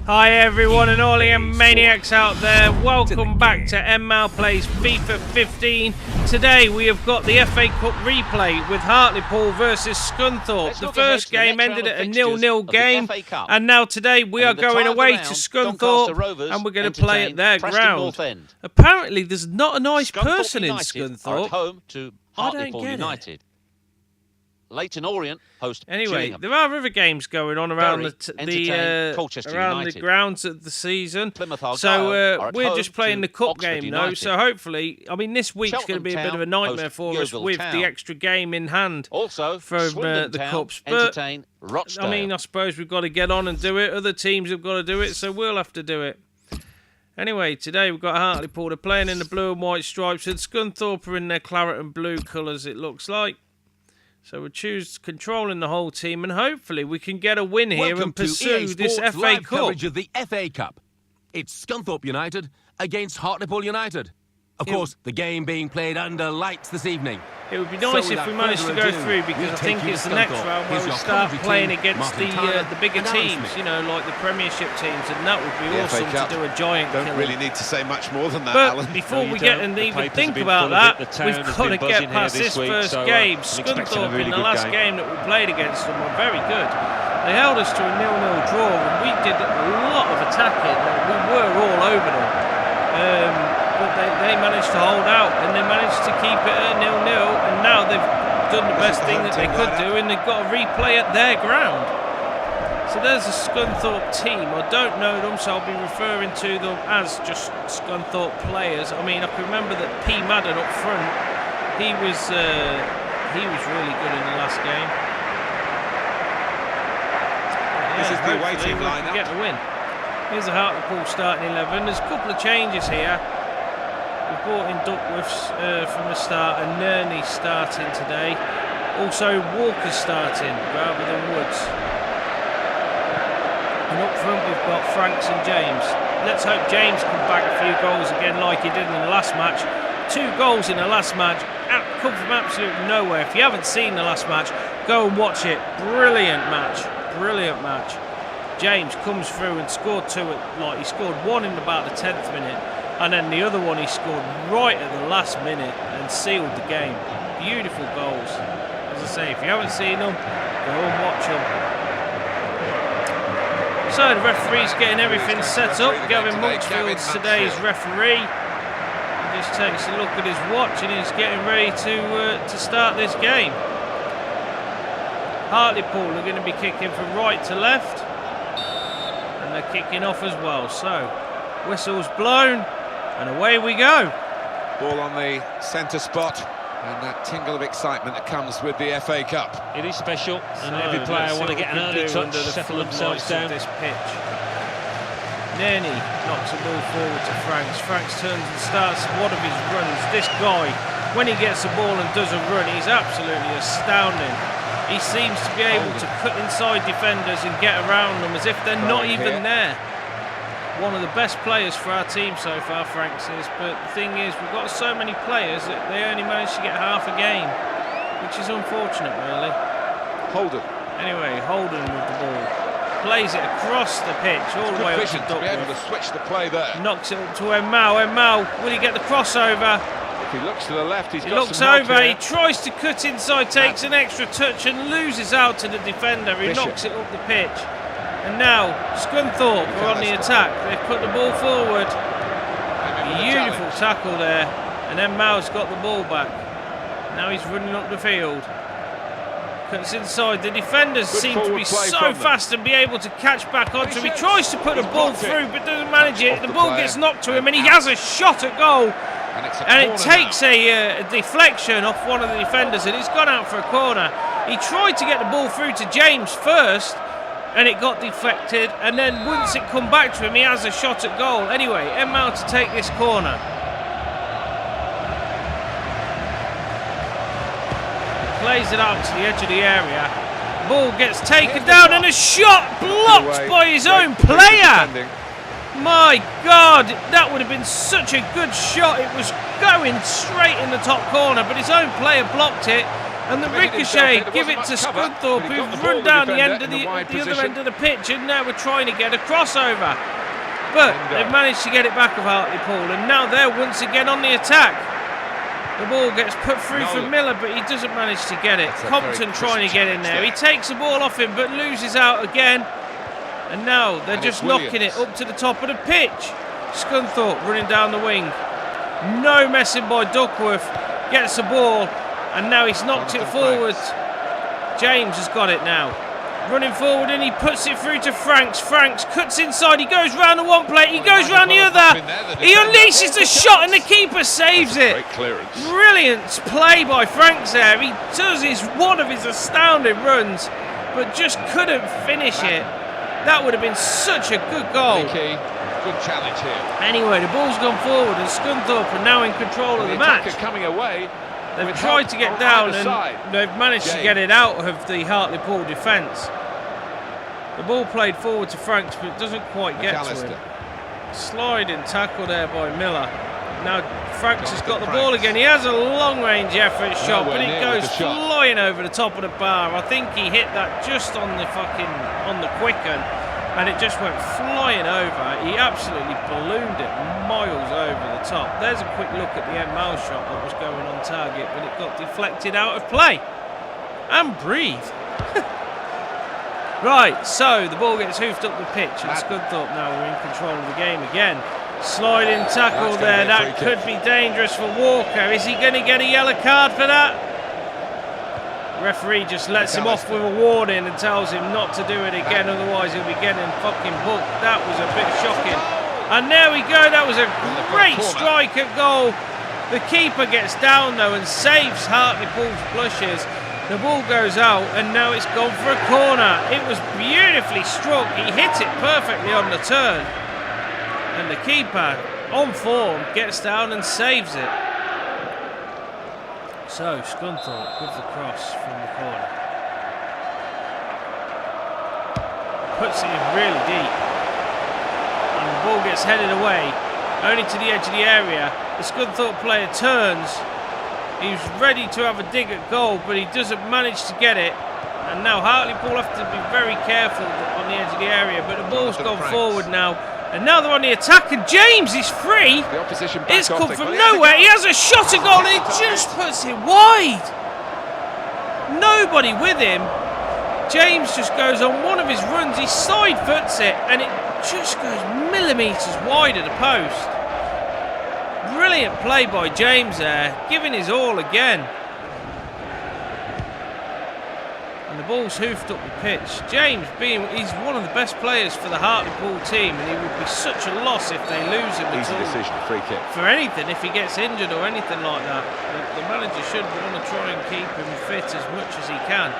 Hi everyone and all the maniacs out there, welcome back to En-Mao Plays FIFA 15. Today we have got the FA Cup replay with Hartlepool versus Scunthorpe. The first game ended at a 0-0 game, and now today we are going away to Scunthorpe and we're going to play at their ground. Apparently there's not a nice person in Scunthorpe. Home to Hartlepool United. Leighton Orient host. Anyway, there are other games going on around the grounds of the season. So we're just playing the cup game though. So hopefully, I mean, this week's going to be a bit of a nightmare for us with the extra game in hand also from the cups. But I mean, I suppose we've got to get on and do it. Other teams have got to do it, so we'll have to do it. Anyway, today we've got Hartlepool. They're playing in the blue and white stripes, and Scunthorpe are in their claret and blue colours, it looks like. So we'll choose controlling the whole team, and hopefully we can get a win here and pursue this FA Cup. Coverage of the FA Cup. It's Scunthorpe United against Hartlepool United. Of course, the game being played under lights this evening. It would be nice if we managed to go through, because I think it's the next round where we start playing against the bigger teams, you know, like the premiership teams, and that would be awesome to do a giant Don't killer. really need to say much more than that, But Alan. before we get and even think about that, we've got to get past this first game. Scunthorpe in the last game that we played against them were very good. They held us to a 0-0 draw, and we did a lot of attacking. We were all over them. But they managed to hold out, and they managed to keep it at 0-0, and now they've done the best thing that they could do, and they've got a replay at their ground. So there's a Scunthorpe team. I don't know them, so I'll be referring to them as just Scunthorpe players. I mean, I can remember that P. Madden up front, he was really good in the last game. This is the waiting lineup. Get the win. Here's the Hartlepool starting 11. There's a couple of changes here. We brought in Duckworths from the start, and Nerney starting today. Also Walker's starting rather than Woods. And up front we've got Franks and James. Let's hope James can bag a few goals again like he did in the last match. 2 goals in the last match, come from absolutely nowhere. If you haven't seen the last match, go and watch it. Brilliant match, brilliant match. James comes through and scored 2 he scored 1 in about the 10th minute. And then the other one he scored right at the last minute and sealed the game. Beautiful goals. As I say, if you haven't seen them, go and watch them. So the referee's getting everything set up. Gavin Monksfield's today's referee. He just takes a look at his watch and he's getting ready to start this game. Hartlepool are going to be kicking from right to left. And they're kicking off as well. So, whistle's blown. And away we go. Ball on the centre spot, and that tingle of excitement that comes with the FA Cup. It is special, and every player want to get an early touch, settle themselves down. This pitch. Nerney knocks the ball forward to Franks. Franks turns and starts one of his runs. This guy, when he gets the ball and does a run, he's absolutely astounding. He seems to be able to cut inside defenders and get around them as if they're not even there. One of the best players for our team so far, Franks is, but the thing is, we've got so many players that they only manage to get half a game, which is unfortunate, really. Holden. Anyway, Holden with the ball. Plays it across the pitch, all the way up to Duckworth. To be able to switch the play there. Knocks it up to En-Mao. En-Mao, will he get the crossover? If he looks to the left, he looks over, he tries to cut inside, takes an extra touch and loses out to the defender. He knocks it up the pitch. And now, Scunthorpe are on the attack. They've put the ball forward. Beautiful tackle there. And then En-Mao's got the ball back. Now he's running up the field. Cuts inside. The defenders seem to be so fast and be able to catch back onto him. He tries to put the ball through, but doesn't manage it. The ball gets knocked to him, and he has a shot at goal. And it takes a deflection off one of the defenders, and it's gone out for a corner. He tried to get the ball through to James first, and it got deflected, and then once it come back to him, he has a shot at goal. Anyway, En-Mao to take this corner. Plays it out to the edge of the area. Ball gets taken down, and a shot blocked by his own player. My God, that would have been such a good shot. It was going straight in the top corner, but his own player blocked it. And the ricochet, give it to Scunthorpe, who've run down the end of the other end of the pitch, and now we're trying to get a crossover. But they've managed to get it back of Hartlepool, and now they're once again on the attack. The ball gets put through for Miller, but he doesn't manage to get it. Compton trying to get in there. He takes the ball off him, but loses out again. And now they're just knocking it up to the top of the pitch. Scunthorpe running down the wing. No messing by Duckworth. Gets the ball, and now he's knocked it forward. James has got it now. Running forward, and he puts it through to Franks. Franks cuts inside. He goes round the one plate. He goes round the other. He unleashes the shot, and the keeper saves it. Great clearance. Brilliant play by Franks there. He does one of his astounding runs, but just couldn't finish it. That would have been such a good goal. Good challenge here. Anyway, the ball's gone forward, and Scunthorpe are now in control of the match. Coming away. They've tried to get down, and they've managed to get it out of the Hartlepool defence. The ball played forward to Franks, but it doesn't quite get to him. Sliding tackle there by Miller. Now Franks has got the ball again. He has a long-range effort shot, but it goes flying over the top of the bar. I think he hit that just on the quicken, and it just went flying over. He absolutely ballooned it miles over the top. There's a quick look at the En-Mao shot that was going on target, but it got deflected out of play. And breathe. Right, so the ball gets hoofed up the pitch, and Scunthorpe now are in control of the game again. Sliding tackle there, that could be dangerous for Walker. Is he going to get a yellow card for that? Referee just lets him off with a warning and tells him not to do it again, otherwise he'll be getting fucking booked. That was a bit shocking. And there we go, that was a great strike at goal. The keeper gets down though and saves Hartlepool's blushes. The ball goes out, and now it's gone for a corner. It was beautifully struck. He hit it perfectly on the turn. And the keeper, on form, gets down and saves it. So, Scunthorpe with the cross from the corner. Puts it in really deep. And the ball gets headed away, only to the edge of the area. The Scunthorpe player turns. He's ready to have a dig at goal, but he doesn't manage to get it. And now Hartlepool have to be very careful on the edge of the area, but the ball's gone forward now. And now they're on the attack, and James is free. The opposition it's come from nowhere. He has a shot at goal, and it just puts it wide. Nobody with him. James just goes on one of his runs. He side foots it, and it just goes millimetres wide of the post. Brilliant play by James there, giving his all again. And the ball's hoofed up the pitch. James, he's one of the best players for the Hartlepool team, and he would be such a loss if they lose him at all. Easy decision, free kick. For anything, if he gets injured or anything like that, the manager should want to try and keep him fit as much as he can.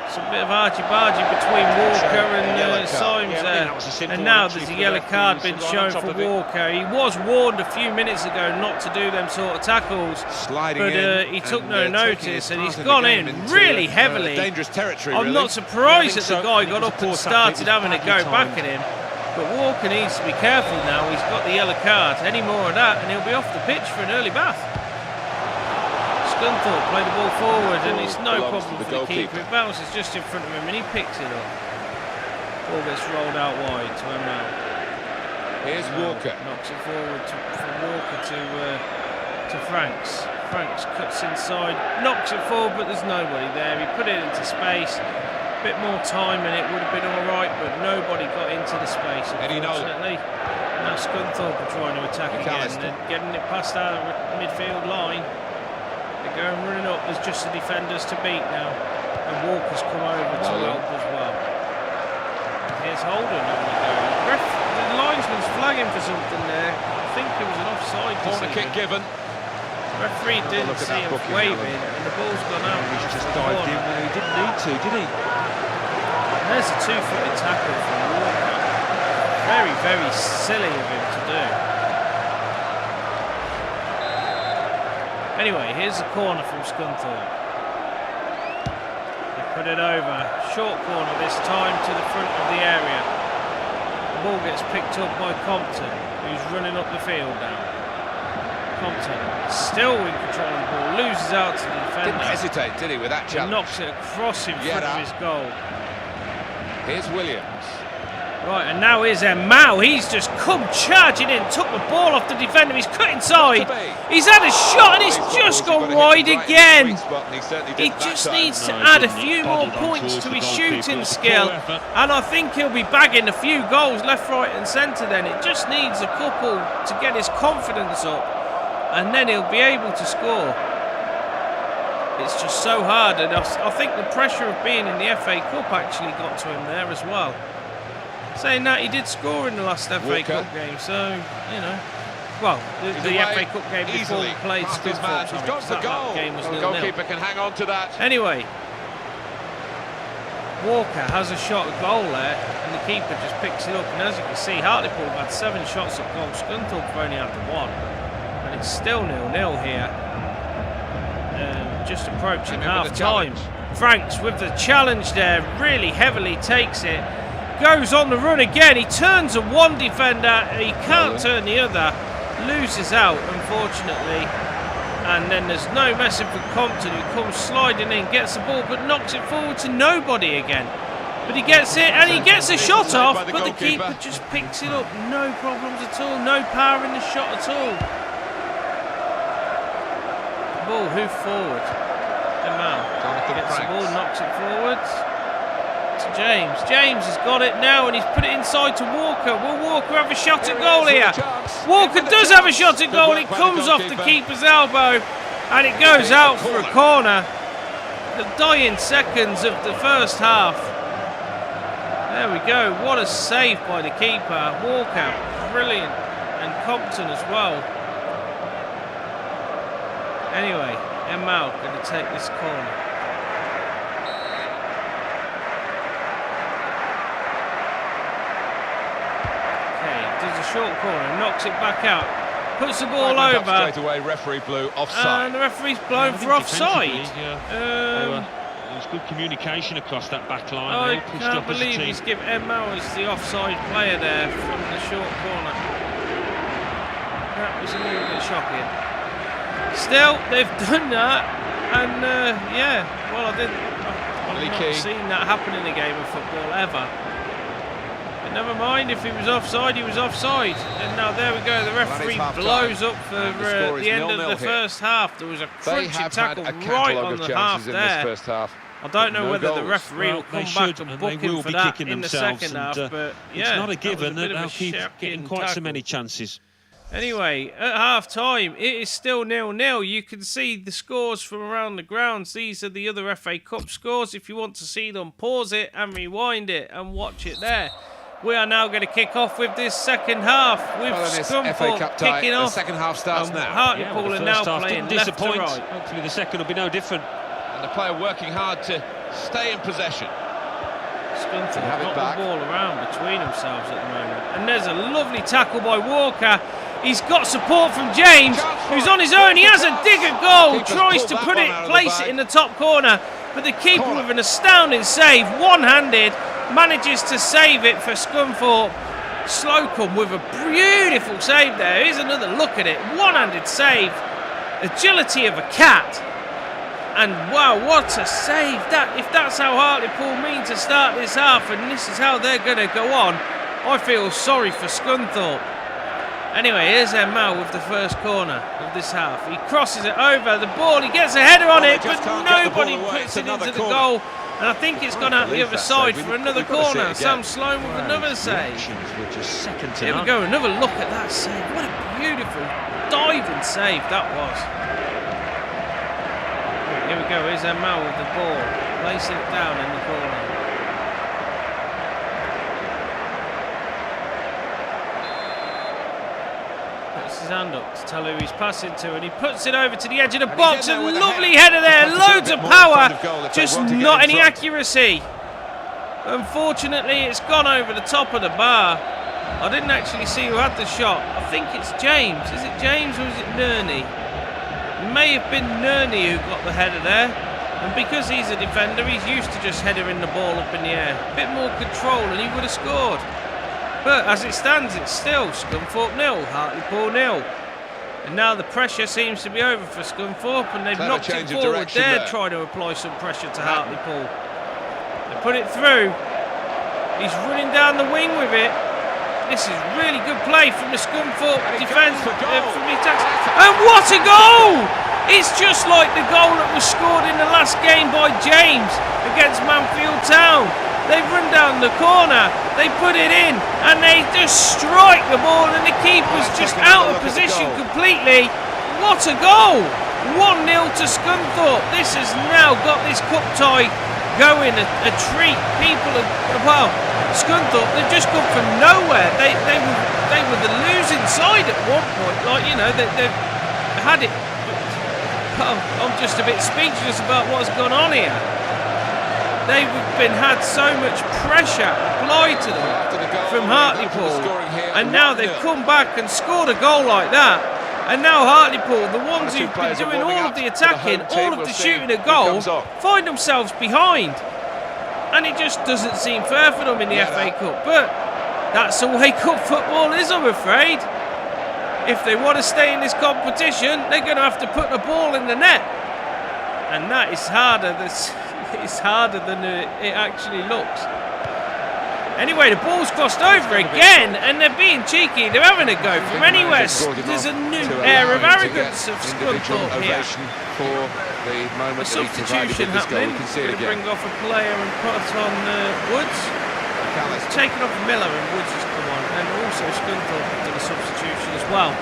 It's a bit of argy-bargy between Walker and Symes there. And now there's a yellow card been shown for Walker. He was warned a few minutes ago not to do them sort of tackles, but he took no notice, and he's gone in really heavily. Dangerous territory, I'm not surprised that the guy got up and started having a go back at him. But Walker needs to be careful now. He's got the yellow card. Any more of that, and he'll be off the pitch for an early bath. Scunthorpe play the ball forward, and it's no problem for the keeper. It bounces just in front of him, and he picks it up. Ball gets rolled out wide to EnMao. Here's Walker. Knocks it forward from Walker to Franks. Franks cuts inside, knocks it forward, but there's nobody there. He put it into space. A bit more time, and it would have been all right, but nobody got into the space, unfortunately. Now Scunthorpe are trying to attack again, and getting it past our midfield line. They're going running up. There's just the defenders to beat now, and Walker's come over to help as well. Here's Holden on the go. The linesman's flagging for something there. I think it was an offside corner kick given. Referee didn't see him waving, and the ball's gone out. He's just dived in where he didn't need to, did he? There's a two-footed tackle from Walker. Very, very silly of him to do. Anyway, here's the corner from Scunthorpe. They put it over. Short corner this time to the front of the area. The ball gets picked up by Compton, who's running up the field now. Compton still in control of the ball, loses out to the defender. Didn't hesitate, did he, with that challenge? Knocks it across in front of his goal. Here's Williams. Right, and now here's En-Mao. He's just come charging in, took the ball off the defender. He's cut inside. He's had a shot and it's just gone wide again. He just needs to add a few more points to his shooting skill. And I think he'll be bagging a few goals left, right and centre then. It just needs a couple to get his confidence up. And then he'll be able to score. It's just so hard. And I think the pressure of being in the FA Cup actually got to him there as well. Saying that, he did score in the last FA Cup game, so, you know. Well, the FA Cup game before we played Scunthorpe, that game was 0-0. The goalkeeper can hang on to that. Anyway, Walker has a shot at goal there, and the keeper just picks it up. And as you can see, Hartlepool have had 7 shots at goal. Scunthorpe have only had the 1. And it's still 0-0 here. Just approaching half-time. Franks with the challenge there, really heavily takes it. Goes on the run again. He turns a one defender. He can't turn the other. Loses out, unfortunately. And then there's no messing for Compton, who comes sliding in, gets the ball, but knocks it forward to nobody again. But he gets it, and he gets a shot off, but the keeper just picks it up. No problems at all. No power in the shot at all. Ball hoofed forward. En-Mao gets the ball, knocks it forwards. James. James has got it now and he's put it inside to Walker. Will Walker have a shot at goal here? Walker does have a shot at goal. It comes off the keeper's elbow and it goes out for a corner. The dying seconds of the first half. There we go. What a save by the keeper. Walker, brilliant. And Compton as well. Anyway, En-Mao going to take this corner. Does a short corner, knocks it back out, puts the ball over. Straight away, referee blew offside. And the referee's blown for offside. There was good communication across that back line. I can't believe he's given En-Mao as the offside player there from the short corner. That was a little bit shocking. Still, they've done that, and yeah, well, I've not seen that happen in a game of football ever. But never mind, if he was offside, he was offside. And now there we go, the referee blows up for the end of the first half. There was a crunching tackle right on the half there. I don't know whether the referee will come back and book him for that in the second half, but yeah, it's not a given that they'll keep getting quite so many chances. Anyway, at half-time, it is still 0-0. You can see the scores from around the grounds. These are the other FA Cup scores. If you want to see them, pause it and rewind it and watch it there. We are now going to kick off with this second half with Scunthorpe kicking off. The second half starts now. Hartlepool are now playing left to right. Hopefully the second will be no different. And the player working hard to stay in possession. Scunthorpe got the ball around between themselves at the moment. And there's a lovely tackle by Walker. He's got support from James, who's on his own. He has a dig at goal, tries to place it in the top corner, but the keeper with an astounding save, one-handed, manages to save it for Scunthorpe. Slocum with a beautiful save there. Here's another look at it. One-handed save. Agility of a cat. And wow, what a save. If that's how Hartlepool mean to start this half and this is how they're going to go on, I feel sorry for Scunthorpe. Anyway, here's En-Mao with the first corner of this half. He crosses it over the ball. He gets a header on it, but nobody puts it into the goal. And I think it's gone out the other side for another corner. Sam Sloan with another save. Here we go, another look at that save. What a beautiful diving save that was. Here we go, here's En-Mao with the ball. Placing it down in the corner. Puts his hand up to tell who he's passing to, and he puts it over to the edge of the box. A lovely header there, loads of power, just not any accuracy. Unfortunately, it's gone over the top of the bar. I didn't actually see who had the shot. I think it's James. Is it James or is it Nerney? It may have been Nerney who got the header there. And because he's a defender, he's used to just headering the ball up in the air. A bit more control and he would have scored. But as it stands, it's still Scunthorpe 0, Hartlepool 0. And now the pressure seems to be over for Scunthorpe, and they've knocked it forward. They're trying to apply some pressure to Hartlepool. They put it through. He's running down the wing with it. This is really good play from the Scunthorpe defence. And what a goal! It's just like the goal that was scored in the last game by James against Manfield Town. They run down the corner, they put it in, and they just strike the ball, and the keeper's just out of position completely. What a goal! 1-0 to Scunthorpe. This has now got this cup tie going, a treat. People are, well, Scunthorpe, they've just come from nowhere. They were the losing side at one point. Like, you know, they've had it. Oh, I'm just a bit speechless about what's gone on here. They've had so much pressure applied to them from Hartlepool, and now they've come back and scored a goal like that. And now Hartlepool, the ones who've been doing all of the attacking, all of the shooting at goal, find themselves behind. And it just doesn't seem fair for them in the FA Cup. But that's the way cup football is, I'm afraid. If they want to stay in this competition, they're going to have to put the ball in the net. And that is harder. It's harder than it actually looks. Anyway, the ball's crossed over again, and they're being cheeky. They're having a go from anywhere. There's a new air of arrogance of Scunthorpe here. A substitution happening. Going to bring off a player and put on Woods. It's taken off Miller, and Woods has come on. And also Scunthorpe have done a substitution as well.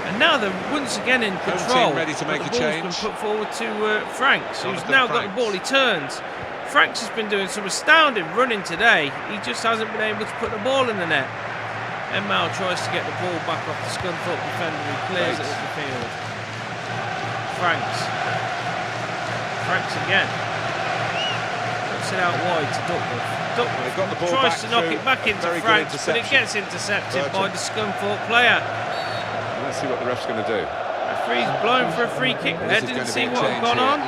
And now they're once again in control. Ready to make the a ball's change. been put forward to Franks, who's now got the ball. He turns. Franks has been doing some astounding running today. He just hasn't been able to put the ball in the net. En-Mao tries to get the ball back off the Scunthorpe defender. He clears it up the field. Franks again. Puts it out wide to Duckworth. Duckworth tries to knock it back into Franks, but it gets intercepted by the Scunthorpe player. Let's see what the ref's going to do. Referee's blown for a free kick there. Didn't see what had gone on.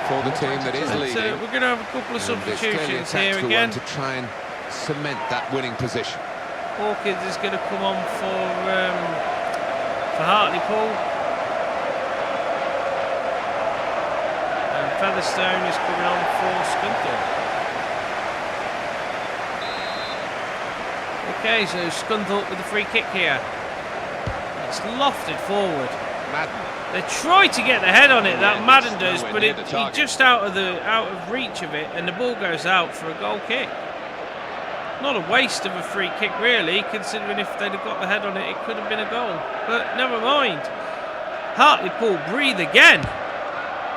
For the team that is leading. We're going to have a couple of substitutions here again to try and cement that winning position. Hawkins is going to come on for Hartlepool. And Featherstone is coming on for Scunthorpe. Okay, so Scunthorpe with the free kick here. It's lofted forward. Madden. They try to get the head on it, that Madden does, but he's just out of reach of it, and the ball goes out for a goal kick. Not a waste of a free kick, really, considering if they'd have got the head on it, it could have been a goal. But never mind. Hartlepool breathe again.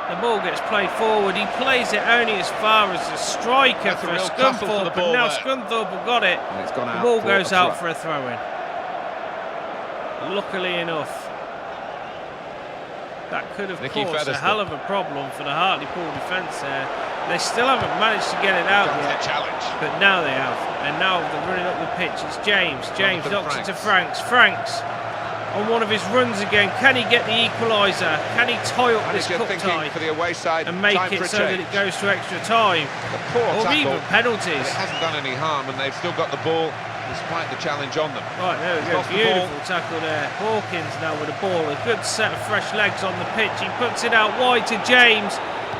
The ball gets played forward. He plays it only as far as the striker for Scunthorpe, but now Scunthorpe have got it. The ball goes out for a throw-in. Luckily enough. That could have caused a hell of a problem for the Hartlepool defence there. They still haven't managed to get it out yet, but now they have. And now they're running up the pitch. It's James. James knocks it to Franks. Franks on one of his runs again. Can he get the equaliser? Can he tie up this cup tie and make it so that it goes to extra time? Or even penalties. It hasn't done any harm, and they've still got the ball despite the challenge on them. Right, there we go. Beautiful tackle there. Hawkins now with the ball. A good set of fresh legs on the pitch. He puts it out wide to James.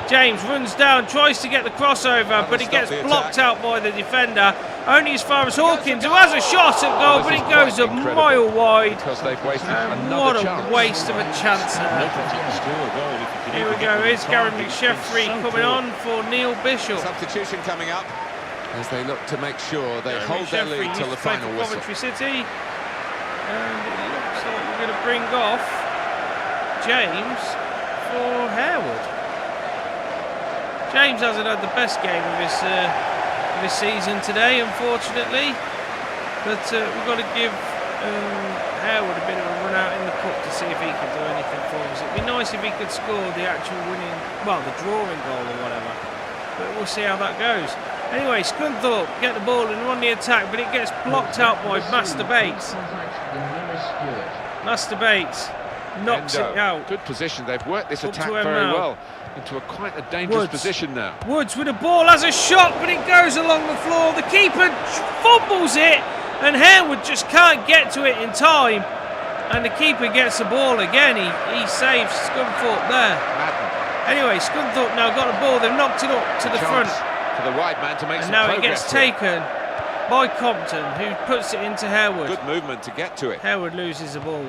James runs down, tries to get the crossover, but he gets blocked out by the defender. Only as far as Hawkins, who has a shot at goal, but it goes a mile wide. What a waste of a chance there. Here we go. Here's Gary McSheffrey coming on for Neil Bishop. Substitution coming up as they look to make sure they hold their lead till the final whistle. Coventry City, and it looks like we're going to bring off James for Harewood. James hasn't had the best game of his season today, unfortunately, but we've got to give Harewood a bit of a run out in the cup to see if he can do anything for us. It'd be nice if he could score the actual winning, well, the drawing goal or whatever, but we'll see how that goes. Anyway, Scunthorpe get the ball and run the attack, but it gets blocked out by Master Bates. Master Bates knocks it out. Good position. They've worked this attack very well into quite a dangerous position now. Woods with the ball has a shot, but it goes along the floor. The keeper fumbles it, and Harewood just can't get to it in time. And the keeper gets the ball again. He saves Scunthorpe there. Anyway, Scunthorpe now got the ball. They've knocked it up to the front. For the wide man to make And some now it progress gets here. taken by Compton, who puts it into Harewood. Good movement to get to it. Harewood loses the ball.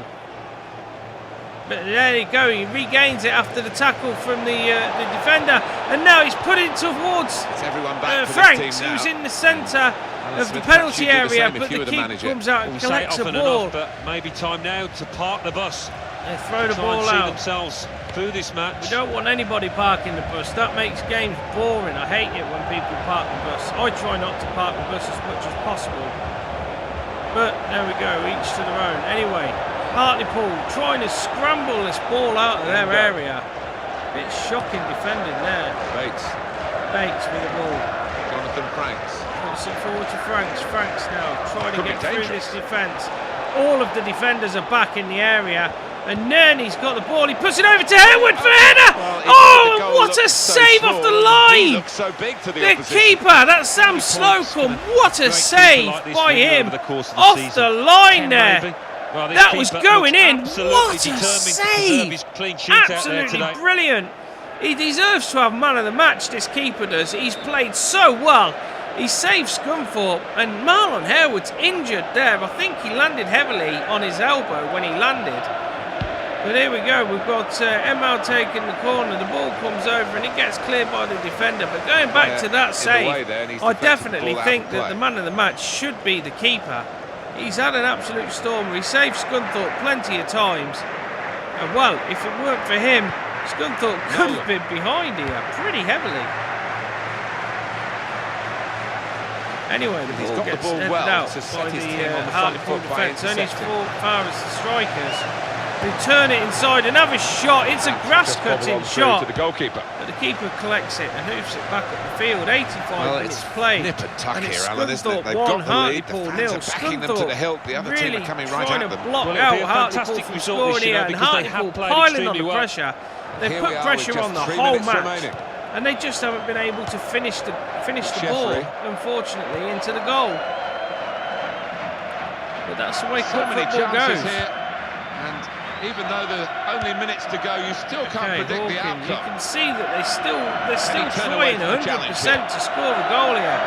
But there you go, he regains it after the tackle from the defender, and now he's put it towards It's everyone back for Franks, this team now. who's in the centre of the Smith penalty perhaps you area, do the same but if you the were the keeper manager. comes out and We'll say it collects the often ball. enough, but maybe time now to park the bus. They throw the Try ball and see out. themselves through this match. We don't want anybody parking the bus. That makes games boring. I hate it when people park the bus. I try not to park the bus as much as possible. But there we go, each to their own. Anyway, Hartlepool trying to scramble this ball out of their area. Bit shocking defending there. Bates with the ball. Jonathan Franks. Puts it forward to Franks. Franks now trying to Could be get through dangerous. this defence. All of the defenders are back in the area. And Nerney's got the ball. He puts it over to Harewood for header. Well, Oh, the and goal what a looked so save small, off the and he line. looked so big to the The opposition. keeper, that's Sam Slocum. What a Great save keeper like this by really him. over the course of the Off season. the line 10 there. maybe. Well, this That was keeper going looks in. absolutely What a determined to preserve save. his clean sheet out there Absolutely today. brilliant. He deserves to have man of the match, this keeper does. He's played so well. He saved Scunthorpe, and Marlon Harewood's injured there. I think he landed heavily on his elbow when he landed. But here we go, we've got En-Mao taking the corner, the ball comes over and it gets cleared by the defender. But going back to that save, I definitely think that the man of the match should be the keeper. He's had an absolute storm. He saved Scunthorpe plenty of times. And well, if it weren't for him, Scunthorpe could have been behind here pretty heavily. Anyway, the ball gets headed out by the Hartlepool defence. Only as far as the strikers, who turn it inside and have a shot. It's a grass-cutting shot. To the goalkeeper. But the keeper collects it and hoofs it back up the field. 85 minutes played. Nip and tuck And it's here, Alan, isn't it? Scunthorpe They've 1, got the lead. The Hartlepool fans 0. are backing them to the hilt. The other team are coming right trying at to them. block Well, it'll out be a Hartlepool fantastic from result scoring this year here, and because they have Hartlepool played piling on extremely the well. pressure. They've Here put we are pressure with on the just 3 whole minutes match. remaining. And they just haven't been able to finish the ball, Jeffrey. unfortunately, into the goal. But that's the way So cup many football chances goes. here, and even though there are only minutes to go, you still can't predict the Hawkins, you outcome. can see that they're still turn away trying from the challenge 100% to score a goal here.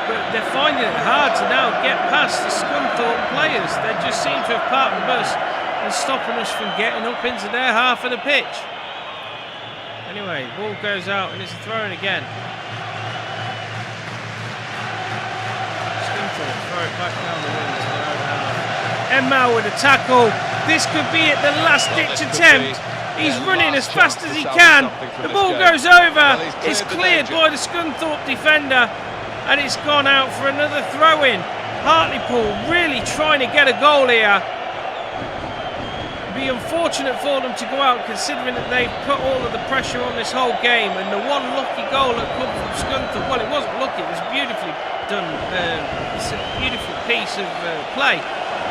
But they're finding it hard to now get past the Scunthorpe players. They just seem to have parked the bus and stopping us from getting up into their half of the pitch. Anyway, ball goes out and it's a throw-in again. Scunthorpe throw it back down the wing to their own half. En-Mao with a tackle. This could be it, the last-ditch attempt. He's running as fast as he can. The ball goes over. It's cleared by the Scunthorpe defender, and it's gone out for another throw-in. Hartlepool really trying to get a goal here. Be unfortunate for them to go out, considering that they've put all of the pressure on this whole game, and the one lucky goal that come from Scunthorpe, well, it wasn't lucky, it was beautifully done. It's a beautiful piece of play.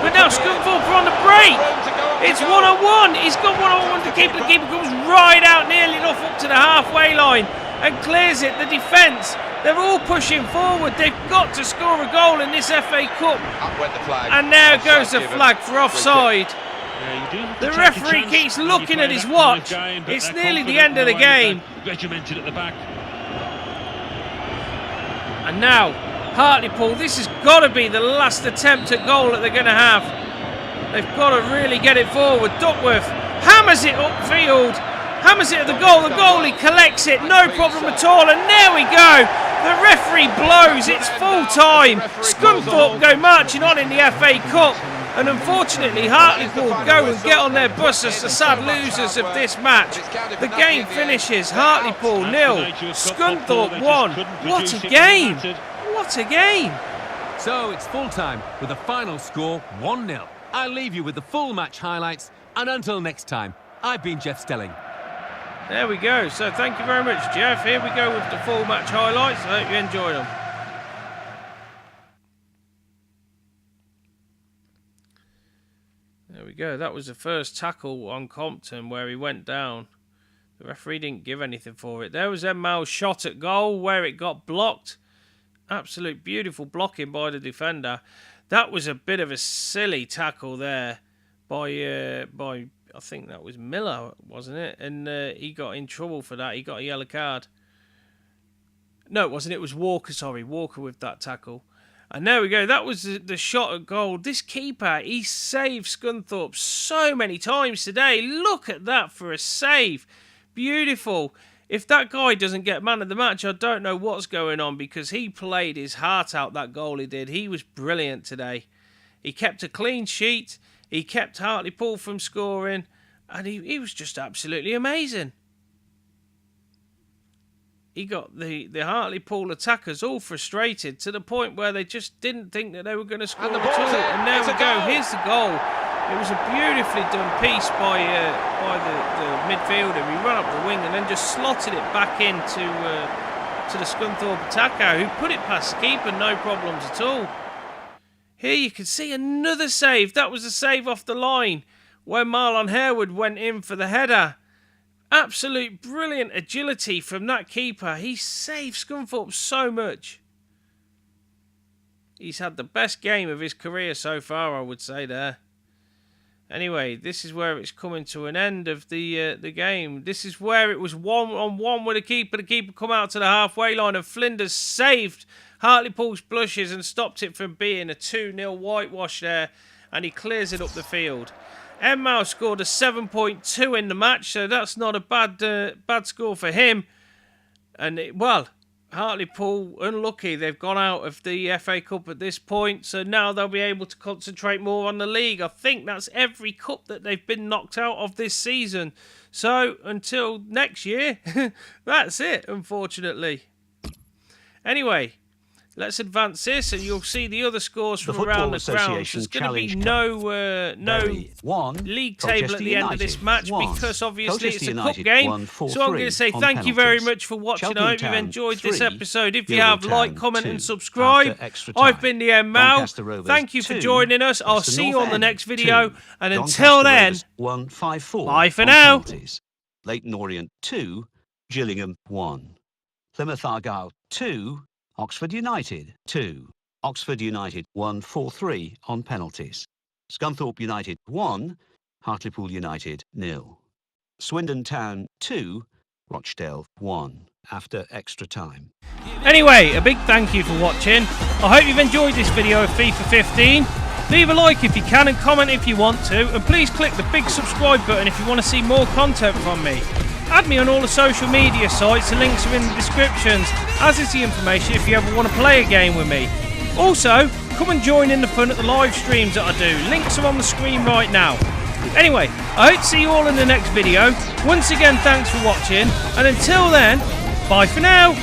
But now Scunthorpe are on the break. It's one-on-one. He's got one-on-one to keep. The keeper comes right out, nearly enough up to the halfway line, and clears it. The defence, they're all pushing forward. They've got to score a goal in this FA Cup. Up went the flag. And there Offside goes the given. flag for offside. Yeah, you do have to The take a referee chance keeps when you looking play at his that kind of watch. game, but It's they're nearly the confident end of in the way that game. they're regimented at the back. And now, Hartlepool, this has got to be the last attempt at goal that they're going to have. They've got to really get it forward. Duckworth hammers it upfield, hammers it at the goal. The goalie collects it, no problem at all. And there we go. The referee blows. It's full time. Scunthorpe go marching on in the FA Cup. And unfortunately, Hartlepool go and get on their bus as the sad losers of this match. The game finishes Hartlepool 0, Scunthorpe 1. What a game! What a game! So it's full time with a final score 1-0. I'll leave you with the full match highlights, and until next time, I've been Jeff Stelling. There we go. So thank you very much, Jeff. Here we go with the full match highlights. I hope you enjoyed them. There we go. That was the first tackle on Compton where he went down. The referee didn't give anything for it. There was En-Mao's shot at goal where it got blocked. Absolute beautiful blocking by the defender. That was a bit of a silly tackle there by I think that was Miller, wasn't it? And he got in trouble for that. He got a yellow card. No, it wasn't. It was Walker, sorry. Walker with that tackle. And there we go. That was the shot at goal. This keeper, he saved Scunthorpe so many times today. Look at that for a save. Beautiful. If that guy doesn't get man of the match, I don't know what's going on, because he played his heart out, that goal he did. He was brilliant today. He kept a clean sheet. He kept Hartlepool from scoring. And he was just absolutely amazing. He got the Hartlepool attackers all frustrated to the point where they just didn't think that they were going to score at all. And there we go. Here's the goal. It was a beautifully done piece by the midfielder. He ran up the wing and then just slotted it back into to the Scunthorpe attacker, who put it past the keeper, no problems at all. Here you can see another save. That was a save off the line where Marlon Harewood went in for the header. Absolute brilliant agility from that keeper. He saved Scunthorpe so much. He's had the best game of his career so far, I would say there. Anyway, this is where it's coming to an end of the game. This is where it was 1-on-1 with the keeper. The keeper come out to the halfway line, and Flinders saved Hartlepool's blushes and stopped it from being a 2-0 whitewash there, and he clears it up the field. En-Mao scored a 7.2 in the match, so that's not a bad score for him. And, Hartlepool, unlucky. They've gone out of the FA Cup at this point, so now they'll be able to concentrate more on the league. I think that's every cup that they've been knocked out of this season. So, until next year, that's it, unfortunately. Anyway, let's advance this, and you'll see the other scores from around the ground. There's going to be no league table at the end of this match, because obviously it's a cup game. So I'm going to say thank you very much for watching. I hope you've enjoyed this episode. If you have, like, comment and subscribe. I've been the En-Mao. Thank you for joining us. I'll see you on the next video. And until then, bye for now. Leyton Orient 2, Gillingham 1. Plymouth Argyle 2, Oxford United 2. Oxford United 1-4-3 on penalties. Scunthorpe United 1, Hartlepool United 0. Swindon Town 2, Rochdale 1 after extra time. Anyway, a big thank you for watching. I hope you've enjoyed this video of FIFA 15. Leave a like if you can and comment if you want to, and please click the big subscribe button if you want to see more content from me. Add me on all the social media sites, the links are in the descriptions, as is the information if you ever want to play a game with me. Also, come and join in the fun at the live streams that I do. Links are on the screen right now. Anyway, I hope to see you all in the next video. Once again, thanks for watching, and until then, bye for now.